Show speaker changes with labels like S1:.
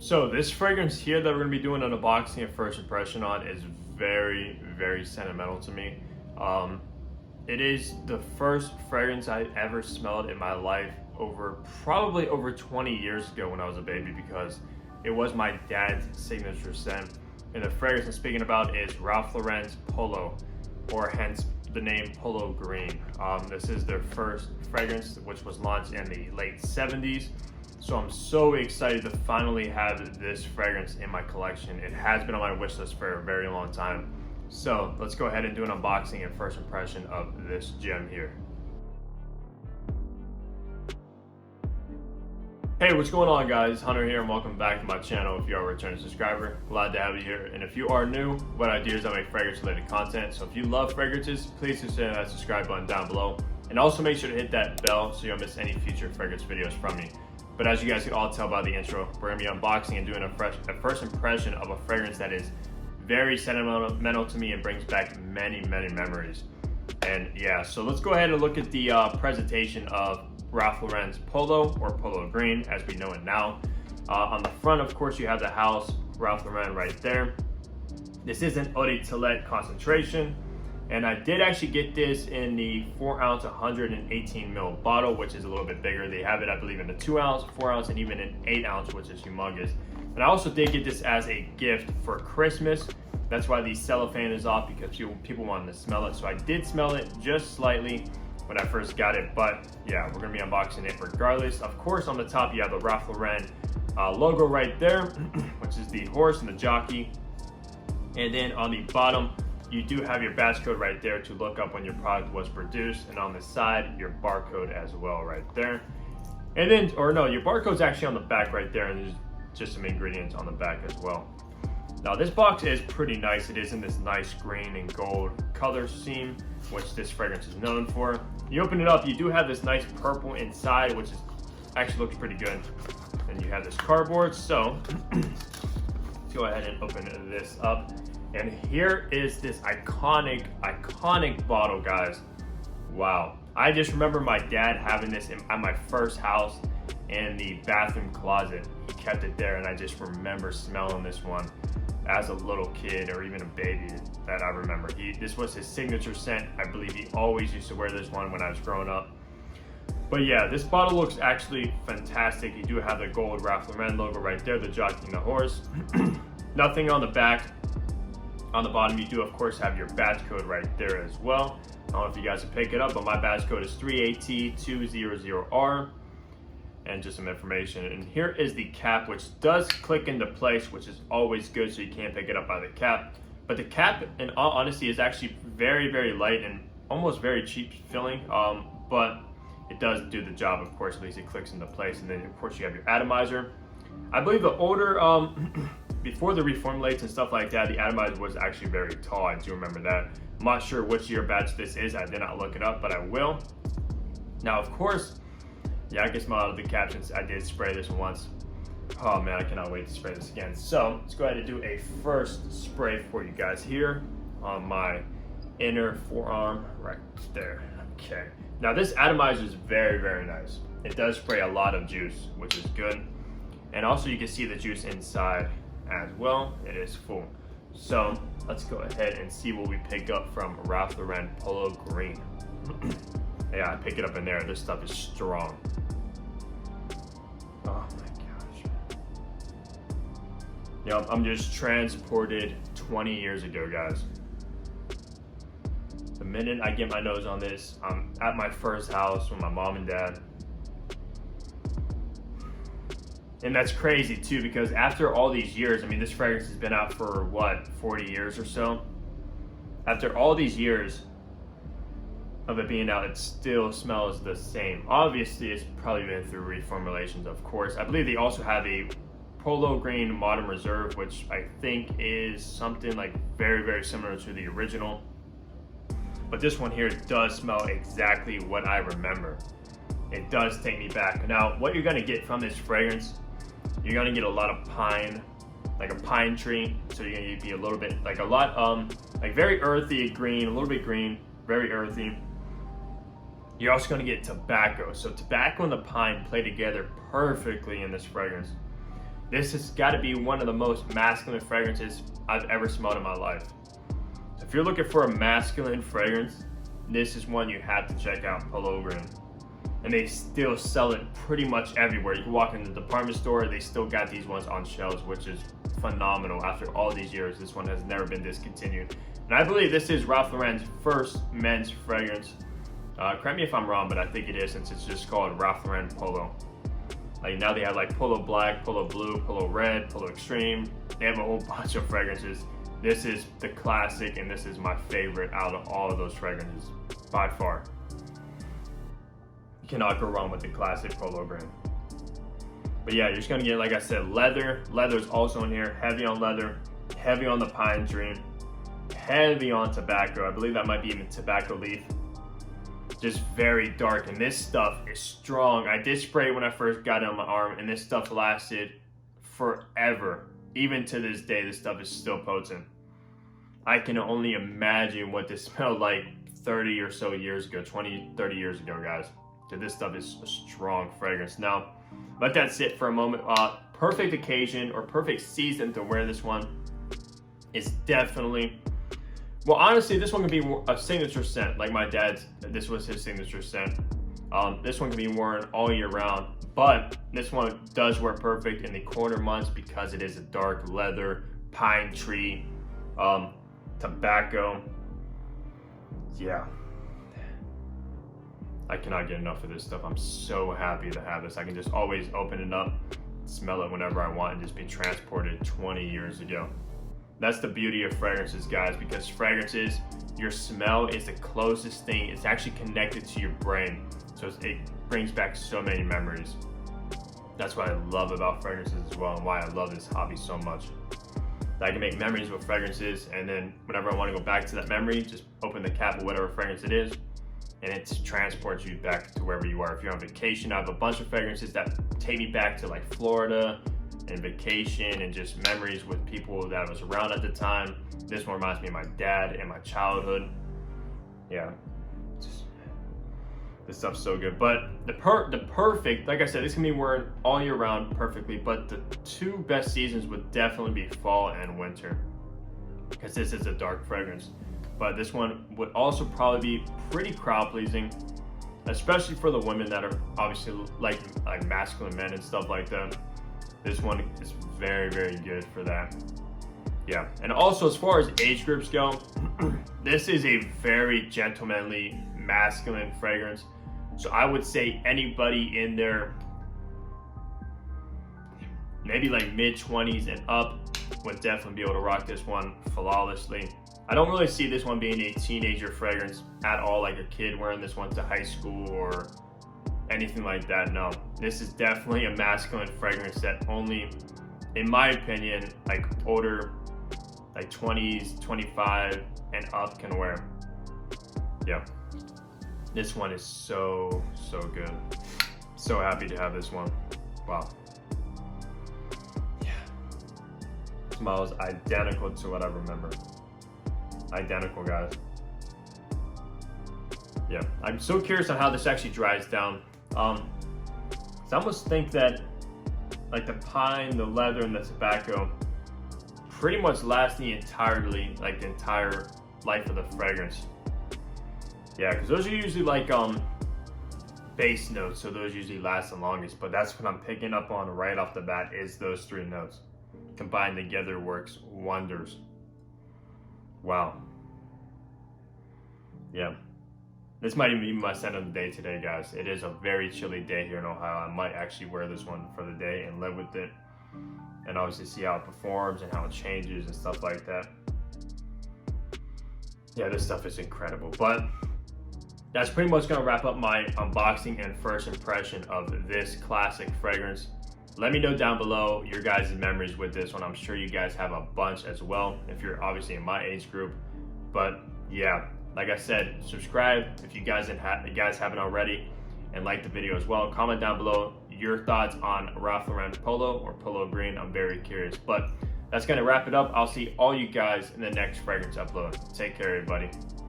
S1: So this fragrance here that we're gonna be doing an unboxing and first impression on is very, very sentimental to me. It is the first fragrance I ever smelled in my life probably over 20 years ago when I was a baby, because it was my dad's signature scent. And the fragrance I'm speaking about is Ralph Lauren's Polo, or hence the name Polo Green. This is their first fragrance, which was launched in the late 70s. So I'm so excited to finally have this fragrance in my collection. It has been on my wish list for a very long time. So let's go ahead and do an unboxing and first impression of this gem here. Hey, what's going on, guys? Hunter here, and welcome back to my channel. If you are a returning subscriber, glad to have you here. And if you are new, what I do is I make fragrance related content. So if you love fragrances, please consider that subscribe button down below. And also make sure to hit that bell so you don't miss any future fragrance videos from me. But as you guys can all tell by the intro, we're gonna be unboxing and doing a first impression of a fragrance that is very sentimental to me and brings back many, many memories. And yeah, so let's go ahead and look at the presentation of Ralph Lauren's Polo, or Polo Green as we know it now. On the front, of course, you have the house Ralph Lauren right there. This is an eau de toilette concentration, and I did actually get this in the 4 ounce 118 ml bottle, which is a little bit bigger. They have it, I believe, in a 2 ounce, 4 ounce, and even an 8 ounce, which is humongous. And I also did get this as a gift for Christmas. That's why the cellophane is off, because people wanted to smell it. So I did smell it just slightly when I first got it, but yeah, we're gonna be unboxing it regardless. Of course, on the top you have the Ralph Lauren logo right there, which is the horse and the jockey. And then on the bottom, you do have your batch code right there to look up when your product was produced, and on the side, your barcode as well right there. And then, or no, your barcode's actually on the back right there, and there's just some ingredients on the back as well. Now this box is pretty nice. It is in this nice green and gold color scheme, which this fragrance is known for. You open it up, you do have this nice purple inside, which actually looks pretty good. And you have this cardboard, so let's go ahead and open this up. And here is this iconic bottle, guys. Wow. I just remember my dad having this at my first house in the bathroom closet. He kept it there, and I just remember smelling this one as a little kid, or even a baby that I remember. This was his signature scent. I believe he always used to wear this one when I was growing up. But yeah, this bottle looks actually fantastic. You do have the gold Ralph Lauren logo right there, the jockey and the horse. Nothing on the back. On the bottom, you do of course have your batch code right there as well. I don't know if you guys can pick it up, but my batch code is 3AT200R. And just some information. And here is the cap, which does click into place, which is always good, so you can't pick it up by the cap. But the cap, in all honesty, is actually very, very light and almost very cheap feeling. But it does do the job, of course. At least it clicks into place. And then of course you have your atomizer. I believe the older, before the reformulates and stuff like that, the atomizer was actually very tall. I do remember that. I'm not sure which year batch this is. I did not look it up, but I will. Now, of course, yeah, I can smell out of the captions. I did spray this once. Oh man, I cannot wait to spray this again. So let's go ahead and do a first spray for you guys here on my inner forearm right there. Okay. Now this atomizer is very, very nice. It does spray a lot of juice, which is good. And also you can see the juice inside as well. It is full. So let's go ahead and see what we pick up from Ralph Lauren Polo Green. Yeah, I pick it up in there. This stuff is strong. Oh my gosh. Yep, I'm just transported 20 years ago, guys. The minute I get my nose on this, I'm at my first house with my mom and dad. And that's crazy too, because after all these years, I mean, this fragrance has been out for what, 40 years or so? After all these years of it being out, it still smells the same. Obviously, it's probably been through reformulations, of course. I believe they also have a Polo Green Modern Reserve, which I think is something like very, very similar to the original. But this one here does smell exactly what I remember. It does take me back. Now, what you're gonna get from this fragrance, you're gonna get a lot of pine, like a pine tree. So you're gonna be a little bit, like a lot, like very earthy green, a little bit green, very earthy. You're also gonna get tobacco. So tobacco and the pine play together perfectly in this fragrance. This has got to be one of the most masculine fragrances I've ever smelled in my life. If you're looking for a masculine fragrance, this is one you have to check out, Polo Green. And they still sell it pretty much everywhere. You can walk in the department store, they still got these ones on shelves, which is phenomenal. After all these years, this one has never been discontinued. And I believe this is Ralph Lauren's first men's fragrance. Correct me if I'm wrong, but I think it is, since it's just called Ralph Lauren Polo. Like now they have like Polo Black, Polo Blue, Polo Red, Polo Extreme. They have a whole bunch of fragrances. This is the classic, and this is my favorite out of all of those fragrances, by far. You cannot go wrong with the classic Polo Green. But yeah, you're just gonna get, like I said, leather. Leather is also in here, heavy on leather, heavy on the pine tree, heavy on tobacco. I believe that might be even tobacco leaf. Just very dark, and this stuff is strong. I did spray it when I first got it on my arm, and this stuff lasted forever. Even to this day, this stuff is still potent. I can only imagine what this smelled like 30 or so years ago, 20, 30 years ago, guys. Because this stuff is a strong fragrance. Now, let that sit for a moment. Perfect occasion or perfect season to wear this one is definitely, well, honestly, this one can be a signature scent. Like my dad's, this was his signature scent. This one can be worn all year round, but this one does work perfect in the colder months because it is a dark leather, pine tree, tobacco. Yeah. I cannot get enough of this stuff. I'm so happy to have this. I can just always open it up, smell it whenever I want, and just be transported 20 years ago. That's the beauty of fragrances, guys, because fragrances, your smell is the closest thing. It's actually connected to your brain. So it brings back so many memories. That's what I love about fragrances as well, and why I love this hobby so much. I can make memories with fragrances, and then whenever I want to go back to that memory, just open the cap of whatever fragrance it is, and it transports you back to wherever you are. If you're on vacation, I have a bunch of fragrances that take me back to like Florida and vacation and just memories with people that I was around at the time. This one reminds me of my dad and my childhood. Yeah, this stuff's so good. But the perfect, like I said, this can be worn all year round perfectly, but the two best seasons would definitely be fall and winter, because this is a dark fragrance. But this one would also probably be pretty crowd pleasing, especially for the women that are obviously like masculine men and stuff like that. This one is very, very good for that. Yeah, and also as far as age groups go, this is a very gentlemanly, masculine fragrance. So I would say anybody in their maybe like mid-20s and up would definitely be able to rock this one flawlessly. I don't really see this one being a teenager fragrance at all, like a kid wearing this one to high school or anything like that. No, this is definitely a masculine fragrance that only, in my opinion, like older, like 20s, 25 and up can wear. Yeah, this one is so good. So happy to have this one. Wow. Yeah, smells identical to what I remember. Identical, guys. Yeah, I'm so curious on how this actually dries down. So I almost think that like the pine, the leather, and the tobacco pretty much last the entirely, like the entire life of the fragrance. Yeah, because those are usually like base notes, so those usually last the longest. But that's what I'm picking up on right off the bat, is those three notes. Combined together works wonders. Wow. Yeah. This might even be my scent of the day today, guys. It is a very chilly day here in Ohio. I might actually wear this one for the day and live with it, and obviously see how it performs and how it changes and stuff like that. Yeah, this stuff is incredible. But that's pretty much gonna wrap up my unboxing and first impression of this classic fragrance. Let me know down below your guys' memories with this one. I'm sure you guys have a bunch as well, if you're obviously in my age group. But yeah, like I said, subscribe if you guys haven't already, and like the video as well. Comment down below your thoughts on Ralph Lauren Polo or Polo Green. I'm very curious. But that's gonna wrap it up. I'll see all you guys in the next fragrance upload. Take care, everybody.